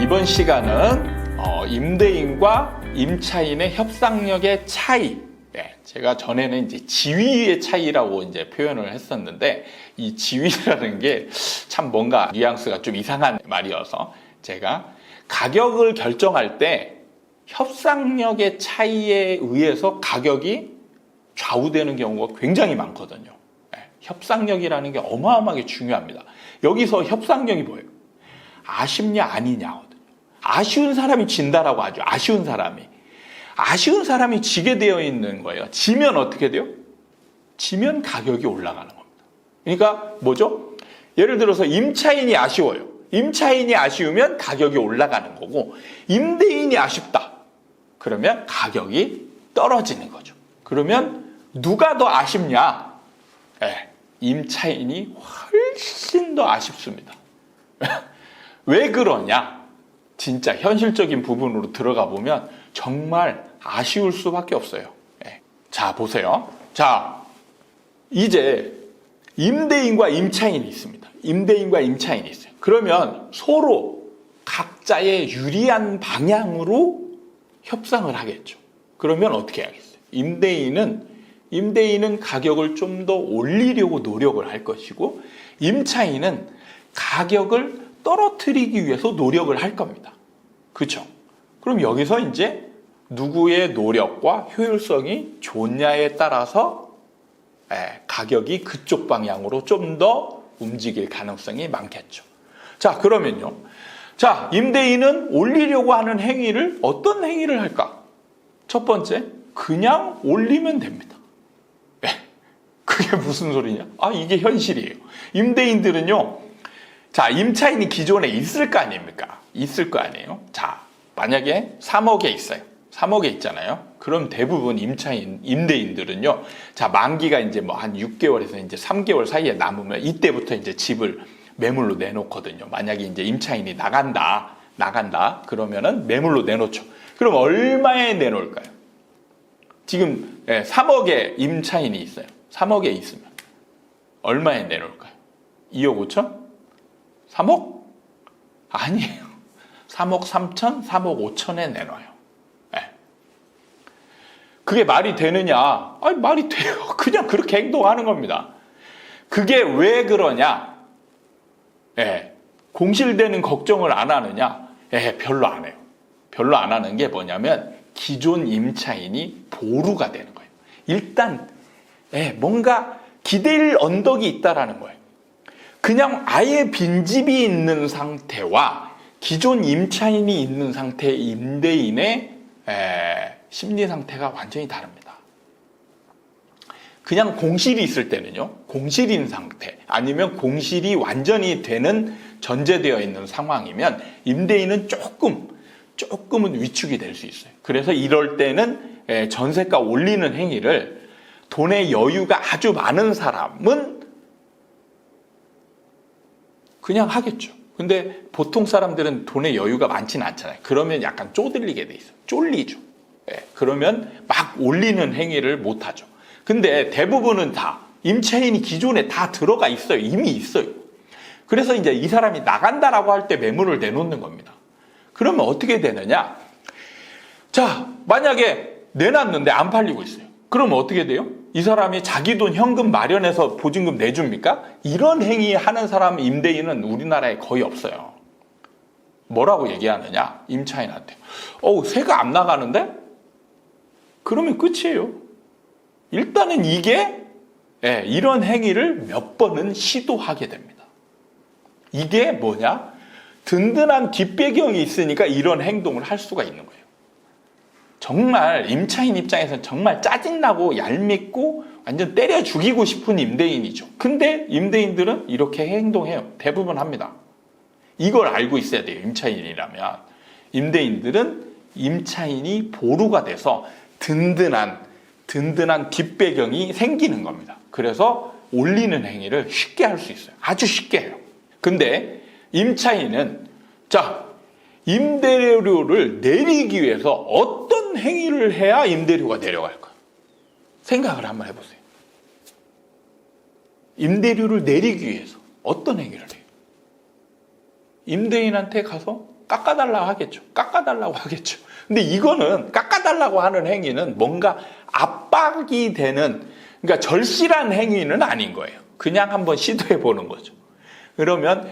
이번 시간은 임대인과 임차인의 협상력의 차이. 제가 전에는 이제 지위의 차이라고 이제 표현을 했었는데, 이 지위라는 게 참 뭔가 뉘앙스가 좀 이상한 말이어서 제가 가격을 결정할 때 협상력의 차이에 의해서 가격이 좌우되는 경우가 굉장히 많거든요. 협상력이라는 게 어마어마하게 중요합니다. 여기서 협상력이 뭐예요? 아쉽냐 아니냐거든요. 아쉬운 사람이 진다라고 하죠. 아쉬운 사람이 지게 되어 있는 거예요. 지면 어떻게 돼요? 지면 가격이 올라가는 겁니다. 그러니까 뭐죠? 예를 들어서 임차인이 아쉬워요. 임차인이 아쉬우면 가격이 올라가는 거고, 임대인이 아쉽다. 그러면 가격이 떨어지는 거죠. 그러면 누가 더 아쉽냐? 임차인이 훨씬 더 아쉽습니다. 왜 그러냐? 진짜 현실적인 부분으로 들어가 보면 정말 아쉬울 수밖에 없어요. 자, 보세요. 자, 이제 임대인과 임차인이 있습니다. 임대인과 임차인이 있어요. 그러면 서로 각자의 유리한 방향으로 협상을 하겠죠. 그러면 어떻게 하겠어요? 임대인은 가격을 좀 더 올리려고 노력을 할 것이고, 임차인은 가격을 떨어뜨리기 위해서 노력을 할 겁니다. 그렇죠? 그럼 여기서 이제 누구의 노력과 효율성이 좋냐에 따라서 가격이 그쪽 방향으로 좀 더 움직일 가능성이 많겠죠. 자, 그러면요. 자, 임대인은 올리려고 하는 행위를, 어떤 행위를 할까? 첫 번째, 그냥 올리면 됩니다. 그게 무슨 소리냐? 이게 현실이에요. 임대인들은요, 자, 임차인이 기존에 있을 거 아닙니까? 있을 거 아니에요? 자, 만약에 3억에 있어요. 3억에 있잖아요. 그럼 대부분 임대인들은요, 자, 만기가 이제 뭐 한 6개월에서 이제 3개월 사이에 남으면 이때부터 이제 집을 매물로 내놓거든요. 만약에 이제 임차인이 나간다. 그러면은 매물로 내놓죠. 그럼 얼마에 내놓을까요? 지금 3억에 임차인이 있어요. 3억에 있으면 얼마에 내놓을까요? 2억 5천? 3억? 아니에요. 3억 3천, 3억 5천에 내놔요. 그게 말이 되느냐? 말이 돼요. 그냥 그렇게 행동하는 겁니다. 그게 왜 그러냐? 공실되는 걱정을 안 하느냐? 별로 안 해요. 별로 안 하는 게 뭐냐면 기존 임차인이 보루가 되는 거예요. 일단 뭔가 기댈 언덕이 있다라는 거예요. 그냥 아예 빈집이 있는 상태와 기존 임차인이 있는 상태의 임대인의 심리 상태가 완전히 다릅니다. 그냥 공실이 있을 때는요, 공실인 상태, 아니면 공실이 완전히 되는 전제되어 있는 상황이면 임대인은 조금은 위축이 될 수 있어요. 그래서 이럴 때는 전세가 올리는 행위를 돈의 여유가 아주 많은 사람은 그냥 하겠죠. 근데 보통 사람들은 돈의 여유가 많지는 않잖아요. 그러면 약간 쪼들리게 돼 있어요. 쫄리죠. 그러면 막 올리는 행위를 못 하죠. 근데 대부분은 다 임차인이 기존에 다 들어가 있어요. 이미 있어요. 그래서 이제 이 사람이 나간다라고 할 때 매물을 내놓는 겁니다. 그러면 어떻게 되느냐? 자, 만약에 내놨는데 안 팔리고 있어요. 그러면 어떻게 돼요? 이 사람이 자기 돈 현금 마련해서 보증금 내줍니까? 이런 행위 하는 사람 임대인은 우리나라에 거의 없어요. 뭐라고 얘기하느냐? 임차인한테. 세가 안 나가는데? 그러면 끝이에요. 일단은 이게 이런 행위를 몇 번은 시도하게 됩니다. 이게 뭐냐? 든든한 뒷배경이 있으니까 이런 행동을 할 수가 있는 거예요. 정말 임차인 입장에서는 정말 짜증나고 얄밉고 완전 때려 죽이고 싶은 임대인이죠. 근데 임대인들은 이렇게 행동해요. 대부분 합니다. 이걸 알고 있어야 돼요. 임차인이라면. 임대인들은 임차인이 보루가 돼서 든든한 뒷배경이 생기는 겁니다. 그래서 올리는 행위를 쉽게 할 수 있어요. 아주 쉽게 해요. 근데 임차인은 임대료를 내리기 위해서 어떤 행위를 해야 임대료가 내려갈까요? 생각을 한번 해보세요. 임대료를 내리기 위해서 어떤 행위를 해요? 임대인한테 가서 깎아달라고 하겠죠. 깎아달라고 하겠죠. 근데 이거는 깎아달라고 하는 행위는 뭔가 압박이 되는, 그러니까 절실한 행위는 아닌 거예요. 그냥 한번 시도해 보는 거죠. 그러면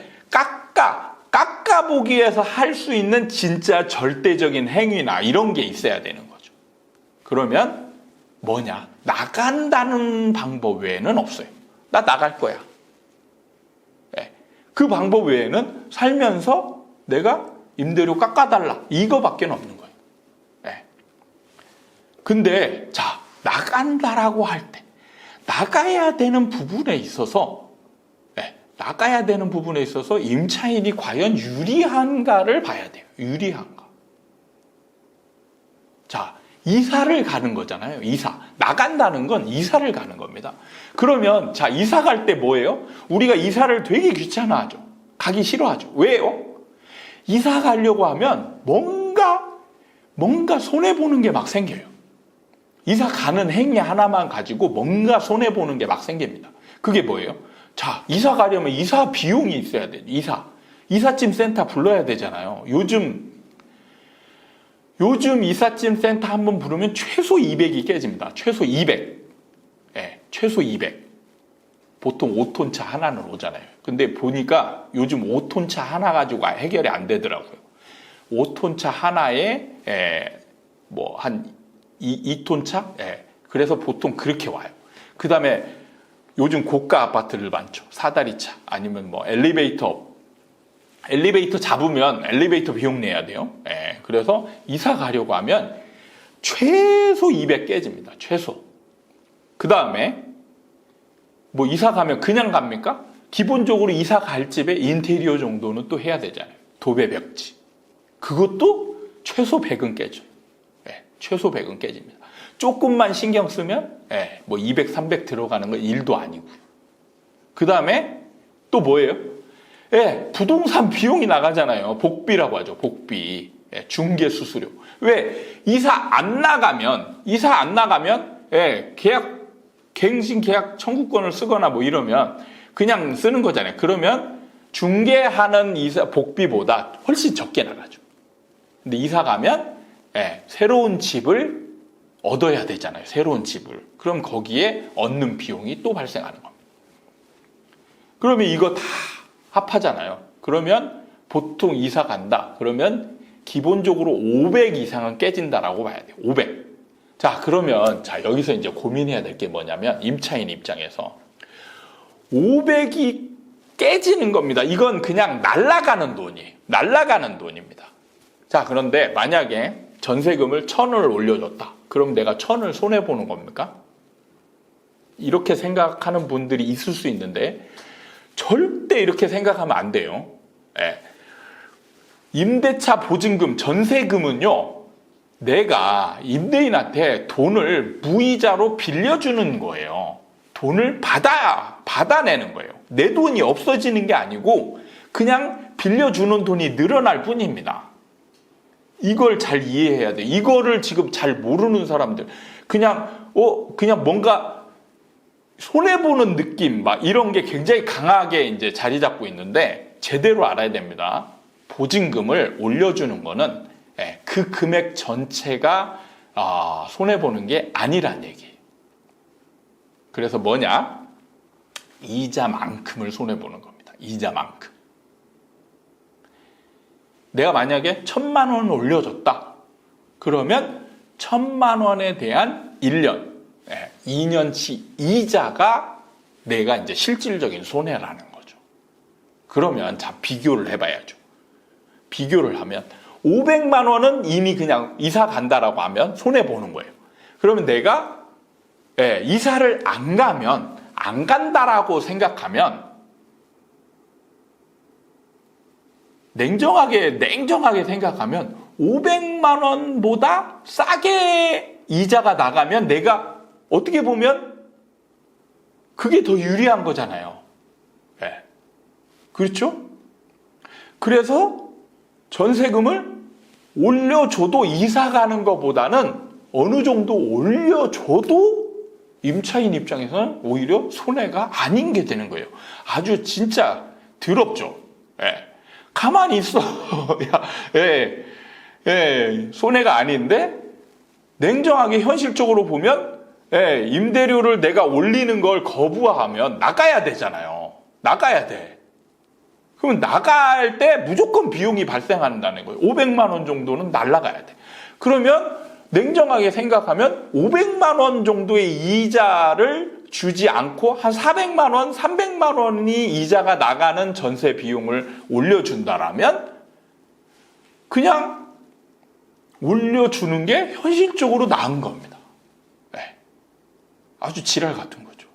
깎아보기 위해서 할 수 있는 진짜 절대적인 행위나 이런 게 있어야 되는 거죠. 그러면 뭐냐? 나간다는 방법 외에는 없어요. 나 나갈 거야. 네. 그 방법 외에는 살면서 내가 임대료 깎아달라 이거밖에 없는 거예요. 네. 근데 자, 나간다라고 할 때 나가야 되는 부분에 있어서 임차인이 과연 유리한가를 봐야 돼요. 유리한가. 자, 이사를 가는 거잖아요. 이사. 나간다는 건 이사를 가는 겁니다. 그러면 자, 이사 갈 때 뭐예요? 우리가 이사를 되게 귀찮아하죠. 가기 싫어하죠. 왜요? 이사 가려고 하면 뭔가 손해보는 게 막 생겨요. 이사 가는 행위 하나만 가지고 뭔가 손해보는 게 막 생깁니다. 그게 뭐예요? 자, 이사 가려면 이사 비용이 있어야 돼요. 이삿짐 센터 불러야 되잖아요. 요즘 이삿짐 센터 한번 부르면 최소 200이 깨집니다. 최소 200. 예, 최소 200. 보통 5톤 차 하나는 오잖아요. 근데 보니까 요즘 5톤 차 하나 가지고 해결이 안 되더라고요. 5톤 차 하나에 뭐 한 2톤 차? 예. 그래서 보통 그렇게 와요. 그 다음에 요즘 고가 아파트를 많죠. 사다리차 아니면 뭐 엘리베이터 잡으면 엘리베이터 비용 내야 돼요. 예. 그래서 이사 가려고 하면 최소 200 깨집니다. 최소. 그 다음에 뭐 이사 가면 그냥 갑니까? 기본적으로 이사 갈 집에 인테리어 정도는 또 해야 되잖아요. 도배 벽지. 그것도 최소 100은 깨져. 예. 최소 100은 깨집니다. 조금만 신경 쓰면 뭐 200, 300 들어가는 건 일도 아니고요. 그 다음에 또 뭐예요? 부동산 비용이 나가잖아요. 복비라고 하죠. 복비. 중개 수수료. 왜? 이사 안 나가면 갱신 계약 청구권을 쓰거나 뭐 이러면 그냥 쓰는 거잖아요. 그러면 중개하는 이사 복비보다 훨씬 적게 나가죠. 근데 이사 가면 새로운 집을 얻어야 되잖아요. 새로운 집을. 그럼 거기에 얻는 비용이 또 발생하는 겁니다. 그러면 이거 다 합하잖아요. 그러면 보통 이사 간다. 그러면 기본적으로 500 이상은 깨진다라고 봐야 돼요. 500. 자, 그러면 여기서 이제 고민해야 될 게 뭐냐면 임차인 입장에서 500이 깨지는 겁니다. 이건 그냥 날아가는 돈이에요. 날아가는 돈입니다. 자, 그런데 만약에 전세금을 1,000원을 올려줬다. 그럼 내가 1,000원을 손해보는 겁니까? 이렇게 생각하는 분들이 있을 수 있는데 절대 이렇게 생각하면 안 돼요. 임대차 보증금, 전세금은요, 내가 임대인한테 돈을 무이자로 빌려주는 거예요. 돈을 받아내는 거예요. 내 돈이 없어지는 게 아니고 그냥 빌려주는 돈이 늘어날 뿐입니다. 이걸 잘 이해해야 돼. 이거를 지금 잘 모르는 사람들, 그냥 뭔가 손해보는 느낌, 막 이런 게 굉장히 강하게 이제 자리 잡고 있는데 제대로 알아야 됩니다. 보증금을 올려주는 거는 그 금액 전체가 손해보는 게 아니란 얘기예요. 그래서 뭐냐? 이자만큼을 손해보는 겁니다. 이자만큼. 내가 만약에 1,000만 원을 올려줬다. 그러면 1,000만 원에 대한 1년, 2년치 이자가 내가 이제 실질적인 손해라는 거죠. 그러면 자, 비교를 해봐야죠. 비교를 하면 500만 원은 이미 그냥 이사 간다라고 하면 손해보는 거예요. 그러면 내가 이사를 안 간다라고 생각하면 냉정하게 생각하면 500만 원보다 싸게 이자가 나가면 내가 어떻게 보면 그게 더 유리한 거잖아요. 그렇죠? 그래서 전세금을 올려줘도 이사 가는 것보다는 어느 정도 올려줘도 임차인 입장에서는 오히려 손해가 아닌 게 되는 거예요. 아주 진짜 더럽죠. 가만히 있어. 야, 손해가 아닌데 냉정하게 현실적으로 보면 임대료를 내가 올리는 걸 거부하면 나가야 되잖아요. 나가야 돼. 그러면 나갈 때 무조건 비용이 발생한다는 거예요. 500만 원 정도는 날라가야 돼. 그러면 냉정하게 생각하면 500만 원 정도의 이자를 주지 않고 한 400만 원, 300만 원이 이자가 나가는 전세 비용을 올려준다라면 그냥 올려주는 게 현실적으로 나은 겁니다. 네. 아주 지랄 같은 거죠.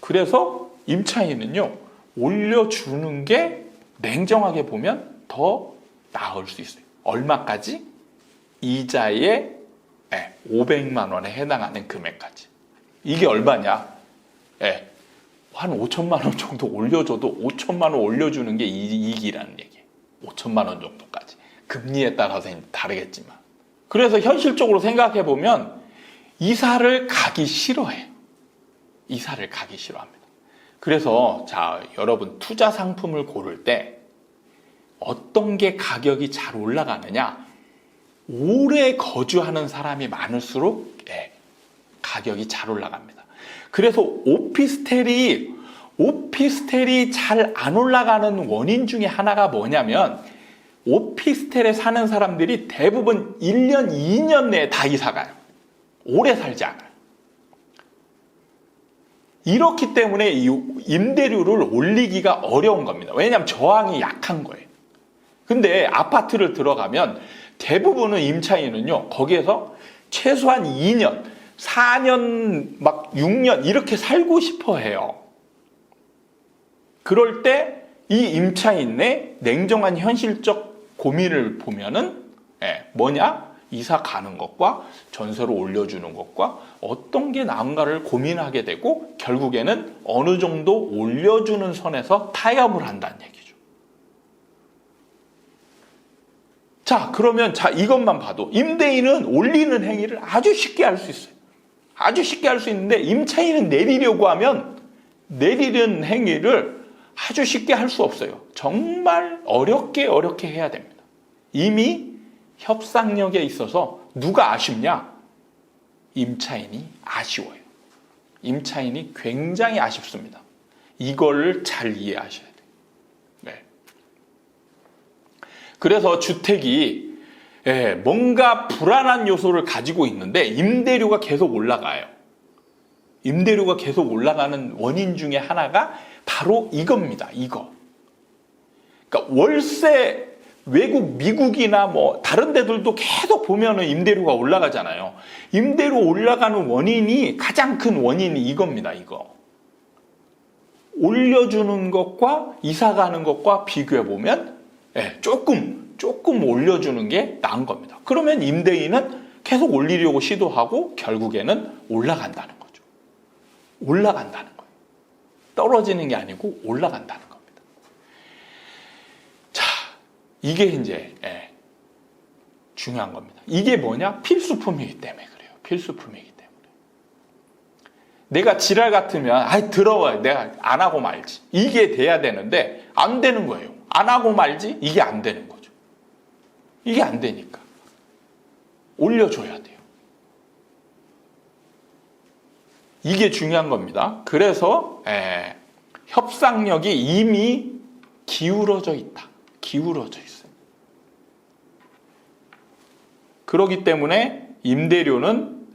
그래서 임차인은요, 올려주는 게 냉정하게 보면 더 나을 수 있어요. 얼마까지? 이자에 500만 원에 해당하는 금액까지. 이게 얼마냐? 한 5천만 원 정도 올려줘도 5천만 원 올려주는 게 이익이라는 얘기예요. 5천만 원 정도까지. 금리에 따라서 다르겠지만. 그래서 현실적으로 생각해 보면 이사를 가기 싫어해요. 이사를 가기 싫어합니다. 그래서 자, 여러분 투자 상품을 고를 때 어떤 게 가격이 잘 올라가느냐? 오래 거주하는 사람이 많을수록 가격이 잘 올라갑니다. 그래서 오피스텔이 잘 안 올라가는 원인 중에 하나가 뭐냐면 오피스텔에 사는 사람들이 대부분 1년, 2년 내에 다 이사가요. 오래 살지 않아요. 이렇기 때문에 이 임대료를 올리기가 어려운 겁니다. 왜냐하면 저항이 약한 거예요. 근데 아파트를 들어가면 대부분의 임차인은요, 거기에서 최소한 2년, 4년, 막 6년 이렇게 살고 싶어 해요. 그럴 때 이 임차인의 냉정한 현실적 고민을 보면은 뭐냐? 이사 가는 것과 전세로 올려주는 것과 어떤 게 나은가를 고민하게 되고 결국에는 어느 정도 올려주는 선에서 타협을 한다는 얘기죠. 자, 그러면 이것만 봐도 임대인은 올리는 행위를 아주 쉽게 할 수 있어요. 아주 쉽게 할 수 있는데 임차인은 내리려고 하면 내리는 행위를 아주 쉽게 할 수 없어요. 정말 어렵게 해야 됩니다. 이미 협상력에 있어서 누가 아쉽냐? 임차인이 아쉬워요. 임차인이 굉장히 아쉽습니다. 이걸 잘 이해하셔야 돼요. 네. 그래서 주택이 뭔가 불안한 요소를 가지고 있는데 임대료가 계속 올라가요. 임대료가 계속 올라가는 원인 중에 하나가 바로 이겁니다. 이거. 그러니까 월세 외국 미국이나 뭐 다른 데들도 계속 보면은 임대료가 올라가잖아요. 임대료 올라가는 원인이 가장 큰 원인이 이겁니다. 이거. 올려주는 것과 이사 가는 것과 비교해 보면 조금 올려주는 게 나은 겁니다. 그러면 임대인은 계속 올리려고 시도하고 결국에는 올라간다는 거죠. 올라간다는 거예요. 떨어지는 게 아니고 올라간다는 겁니다. 자, 이게 이제 중요한 겁니다. 이게 뭐냐? 필수품이기 때문에 그래요. 필수품이기 때문에. 내가 지랄 같으면 더러워요. 내가 안 하고 말지. 이게 돼야 되는데 안 되는 거예요. 안 하고 말지? 이게 안 되는 거죠. 이게 안 되니까 올려줘야 돼요. 이게 중요한 겁니다. 그래서 협상력이 이미 기울어져 있다. 기울어져 있어요. 그렇기 때문에 임대료는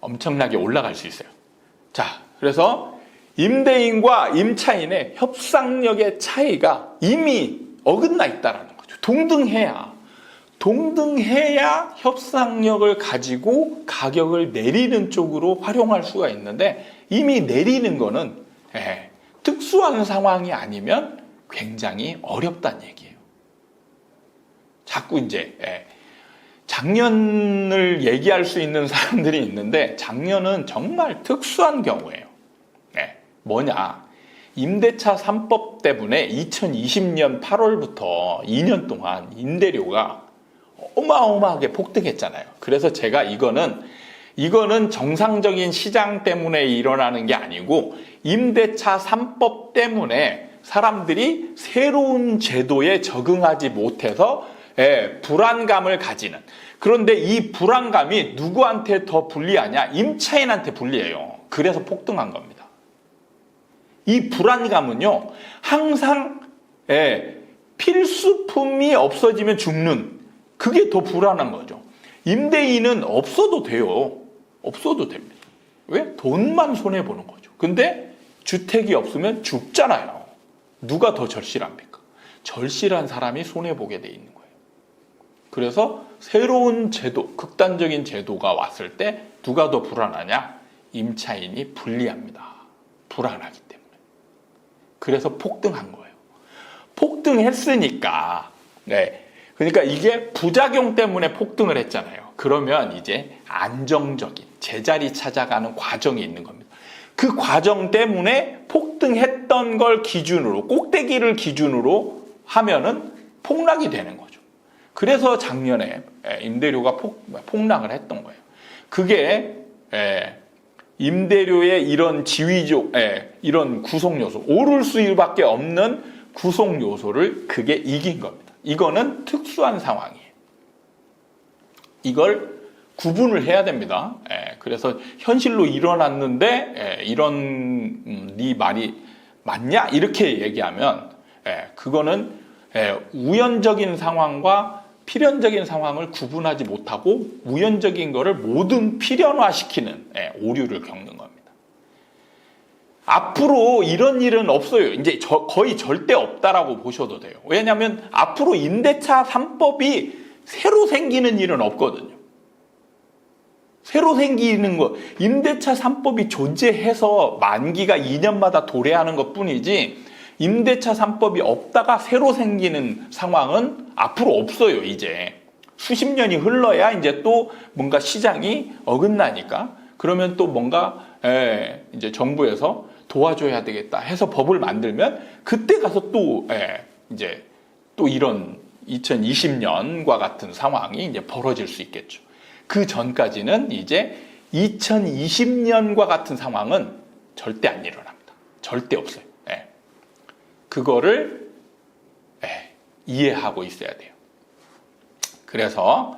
엄청나게 올라갈 수 있어요. 자, 그래서 임대인과 임차인의 협상력의 차이가 이미 어긋나 있다는 거죠. 동등해야 협상력을 가지고 가격을 내리는 쪽으로 활용할 수가 있는데 이미 내리는 거는 특수한 상황이 아니면 굉장히 어렵다는 얘기예요. 자꾸 이제 작년을 얘기할 수 있는 사람들이 있는데 작년은 정말 특수한 경우예요. 뭐냐? 임대차 3법 때문에 2020년 8월부터 2년 동안 임대료가 어마어마하게 폭등했잖아요. 그래서 제가 이거는 정상적인 시장 때문에 일어나는 게 아니고 임대차 3법 때문에 사람들이 새로운 제도에 적응하지 못해서 불안감을 가지는. 그런데 이 불안감이 누구한테 더 불리하냐? 임차인한테 불리해요. 그래서 폭등한 겁니다. 이 불안감은요, 항상 필수품이 없어지면 죽는, 그게 더 불안한 거죠. 임대인은 없어도 돼요. 없어도 됩니다. 왜? 돈만 손해보는 거죠. 근데 주택이 없으면 죽잖아요. 누가 더 절실합니까? 절실한 사람이 손해보게 돼 있는 거예요. 그래서 새로운 제도, 극단적인 제도가 왔을 때 누가 더 불안하냐? 임차인이 불리합니다. 불안하기 때문에. 그래서 폭등한 거예요. 폭등했으니까, 그러니까 이게 부작용 때문에 폭등을 했잖아요. 그러면 이제 안정적인 제자리 찾아가는 과정이 있는 겁니다. 그 과정 때문에 폭등했던 걸 기준으로, 꼭대기를 기준으로 하면은 폭락이 되는 거죠. 그래서 작년에 임대료가 폭락을 했던 거예요. 그게 임대료의 이런 지위적, 이런 구성 요소, 오를 수밖에 없는 구성 요소를 그게 이긴 겁니다. 이거는 특수한 상황이에요. 이걸 구분을 해야 됩니다. 그래서 현실로 일어났는데 이런 네 말이 맞냐? 이렇게 얘기하면 그거는 우연적인 상황과 필연적인 상황을 구분하지 못하고 우연적인 거를 모든 필연화시키는 오류를 겪는 겁니다. 앞으로 이런 일은 없어요. 이제 거의 절대 없다라고 보셔도 돼요. 왜냐하면 앞으로 임대차 3법이 새로 생기는 일은 없거든요. 새로 생기는 거, 임대차 3법이 존재해서 만기가 2년마다 도래하는 것 뿐이지 임대차 3법이 없다가 새로 생기는 상황은 앞으로 없어요. 이제 수십 년이 흘러야 이제 또 뭔가 시장이 어긋나니까 그러면 또 뭔가 이제 정부에서 도와줘야 되겠다 해서 법을 만들면 그때 가서 또 이제 또 이런 2020년과 같은 상황이 이제 벌어질 수 있겠죠. 그 전까지는 이제 2020년과 같은 상황은 절대 안 일어납니다. 절대 없어요. 그거를 이해하고 있어야 돼요. 그래서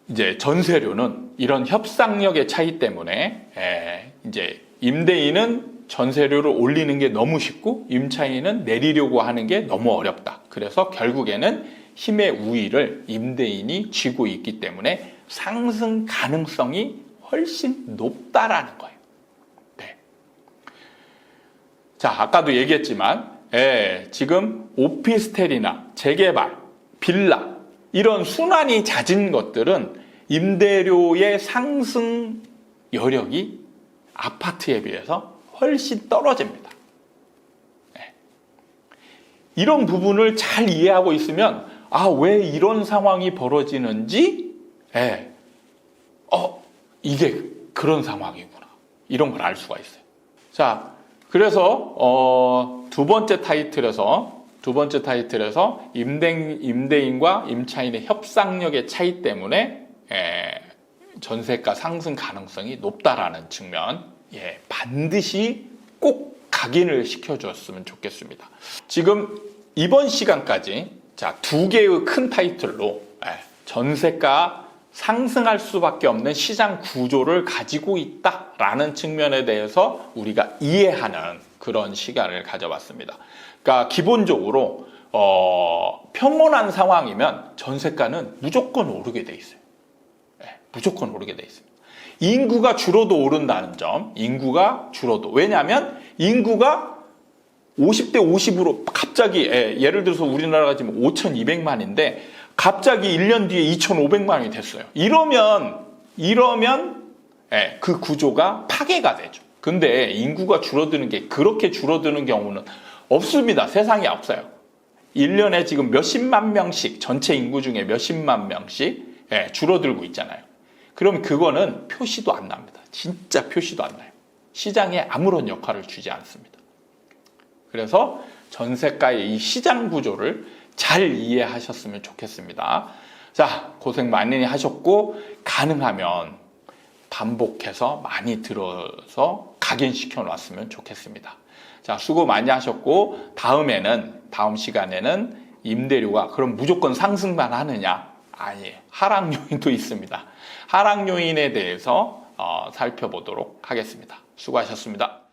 이제 전세료는 이런 협상력의 차이 때문에 이제 임대인은 전세료를 올리는 게 너무 쉽고 임차인은 내리려고 하는 게 너무 어렵다. 그래서 결국에는 힘의 우위를 임대인이 쥐고 있기 때문에 상승 가능성이 훨씬 높다라는 거예요. 자, 아까도 얘기했지만 지금 오피스텔이나 재개발, 빌라 이런 순환이 잦은 것들은 임대료의 상승 여력이 아파트에 비해서 훨씬 떨어집니다. 이런 부분을 잘 이해하고 있으면 왜 이런 상황이 벌어지는지 이게 그런 상황이구나 이런 걸 알 수가 있어요. 자, 그래서 두 번째 타이틀에서 임대인과 임차인의 협상력의 차이 때문에 전세가 상승 가능성이 높다라는 측면 반드시 꼭 각인을 시켜줬으면 좋겠습니다. 지금 이번 시간까지 두 개의 큰 타이틀로 전세가 상승할 수밖에 없는 시장 구조를 가지고 있다라는 측면에 대해서 우리가 이해하는 그런 시간을 가져봤습니다. 그러니까 기본적으로 평온한 상황이면 전세가는 무조건 오르게 돼 있어요. 무조건 오르게 돼 있습니다. 인구가 줄어도 오른다는 점, 인구가 줄어도. 왜냐하면 인구가 50대 50으로 갑자기 예를 들어서 우리나라가 지금 5,200만인데 갑자기 1년 뒤에 2,500만이 됐어요. 이러면 그 구조가 파괴가 되죠. 근데 인구가 줄어드는 게 그렇게 줄어드는 경우는 없습니다. 세상에 없어요. 1년에 지금 몇십만 명씩 전체 인구 중에 몇십만 명씩 줄어들고 있잖아요. 그럼 그거는 표시도 안 납니다. 진짜 표시도 안 나요. 시장에 아무런 역할을 주지 않습니다. 그래서 전세가의 이 시장 구조를 잘 이해하셨으면 좋겠습니다. 자, 고생 많이 하셨고 가능하면 반복해서 많이 들어서 각인시켜 놨으면 좋겠습니다. 자, 수고 많이 하셨고, 다음 시간에는 임대료가 그럼 무조건 상승만 하느냐? 아니에요. 하락 요인도 있습니다. 하락 요인에 대해서 살펴보도록 하겠습니다. 수고하셨습니다.